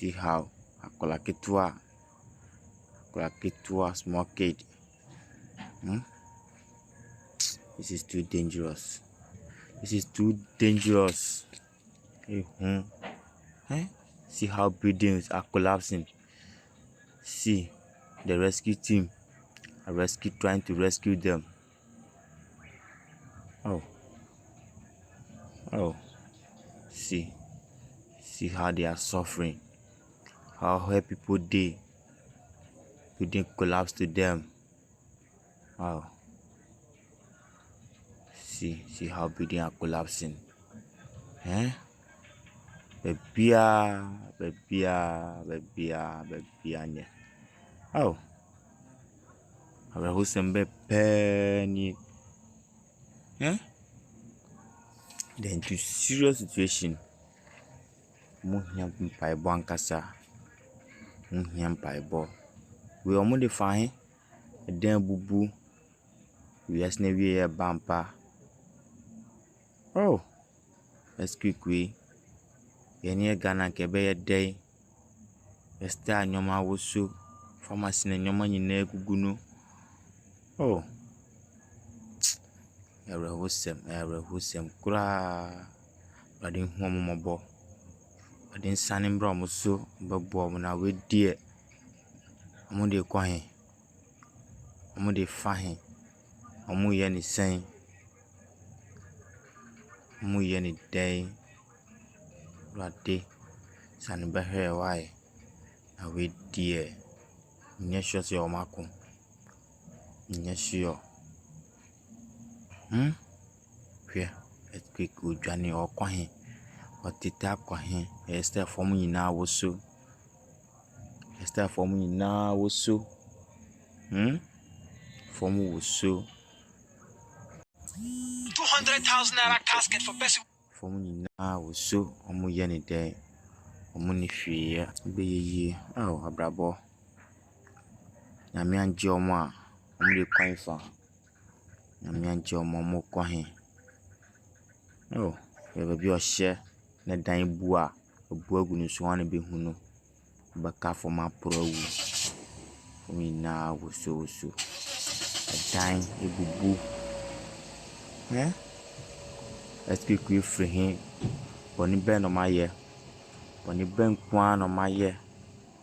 See how Akolaketua small kid. This is too dangerous. See how buildings are collapsing. See the rescue team trying to rescue them. See how they are suffering. How people building collapse to them. See how building are collapsing. Bebia. Abrahusem penny. Then to serious situation. Muhiam paibo ankasa. Muhiam paibo. We are more fine. Then bubu. We are never a bumper. Let's quickly. Yenya Ghana kebe ye day. Esta nyoma woso. Pharmacy na nyoma nyine guguno. Erehusem kura. Badin huomo mobo. Badin sanim bra muso bebo na we die. Omo de kwahe. Omo de fahe. Omo ye ni sen. Omo ye ni day. Rade sani behe why na we die. Nye sure se omako. Nye sure. Let's quick ujani okwahe. Otita kwahe. Esther formu nyina woso. Formu woso. 200,000 naira casket for best. Formu nyina woso. Omu yeni day. Omu ni hwie. Be ye. Abrabo. Nyame anje omo a. Omu de kwan fa. Nyame anje omo mo kwahe. Baby ohye na dan bu a obu agunu so wan be hunu baka for ma prowu omi na woso dan ebubu eski ku free hin boni ben no maye boni ben kwa no maye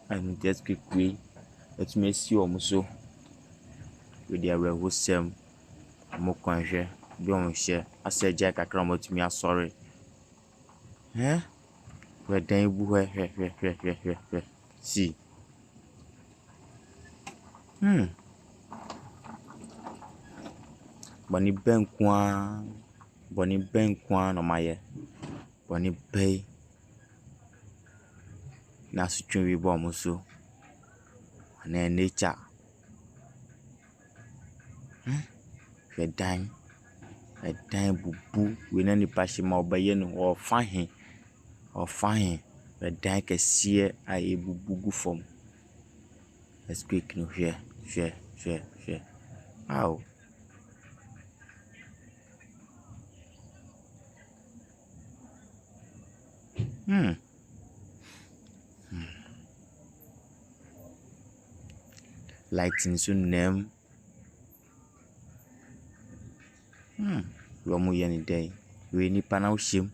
and just quickly let me see omo so we dey rehosem mo kwanhwe bi on hye aseja kakra mo tumi asori we dan bu hwe see boni ben kwa no maye boni bay na sutwe wi bo mo so na nature we dan bubu we na ni pashima obaye no o fahin we dan kese a ebubu gu fom let's quick no here lighting so nem we omo ye ni day we ni pa na ohiem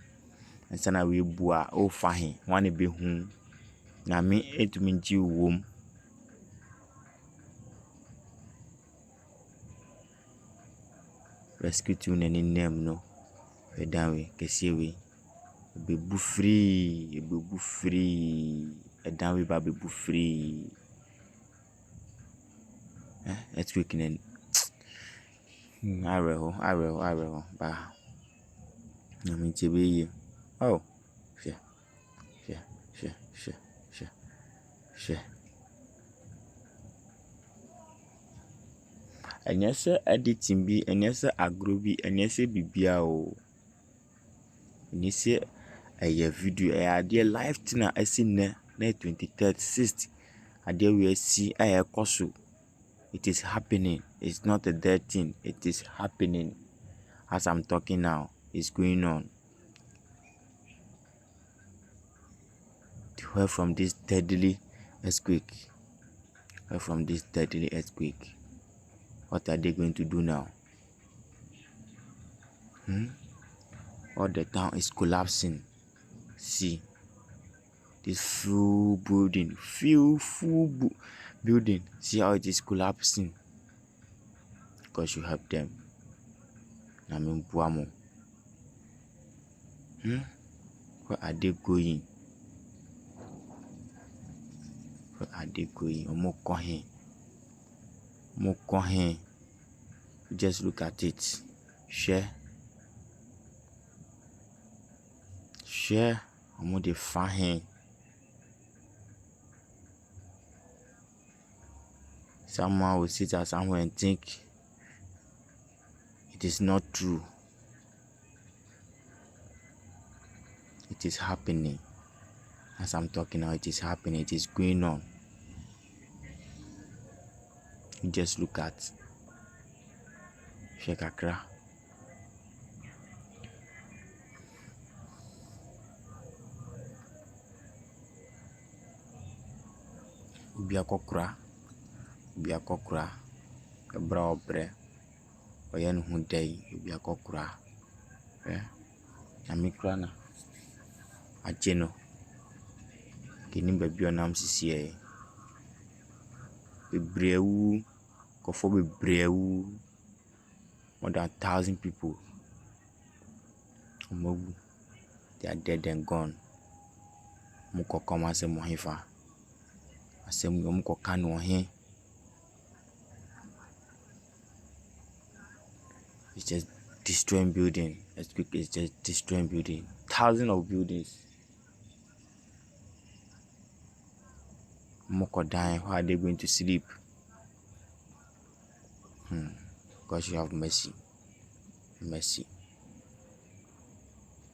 ansa na we bua o fahin wan be hu na me etumi nji wom rescue to na ni nem no we dan we kese we be bu free dan we ba be bu free let's week in Areho ba na me chebe ye share enyese editing bi enyese agro bi enyese bibia o enyese video ade live tina asine na 23rd 6th ade we asi koso. It is happening. It's not a dead thing. It is happening. As I'm talking now, it's going on. to help from this deadly earthquake. Help from this deadly earthquake. What are they going to do now? All the town is collapsing. See, this full building, building. See how it is collapsing. Because you help them. I mean, Buamo. Where are they going? Where are they going? Mokohin. Just look at it. Share. I'm the fine. Someone will sit at somewhere and think it is not true. It is happening. As I'm talking now, it is happening. It is going on. You just look at Sheikh Accra. Biakokra. Ebra obre. Oyen hundei. Biakokra. Amikra na. Ajeno. Kenim baby onam sisi Bebreu. Kofo bebreu. More than 1,000 people. They are dead and gone. Muko koma se mohifa. Asem muko kanu he. It's just destroying building. It's just destroying building. Thousands of buildings. Muko dying. How are they going to sleep? God, you have mercy. Mercy.